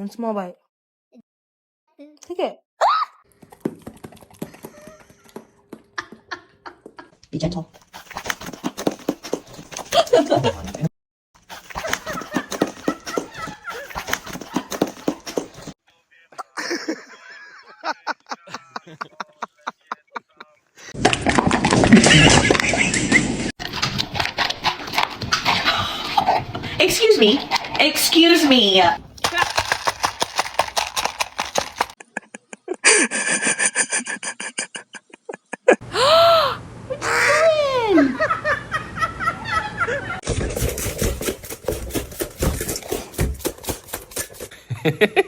once more bite. Take it. Be gentle. Excuse me. Excuse me. What you doing?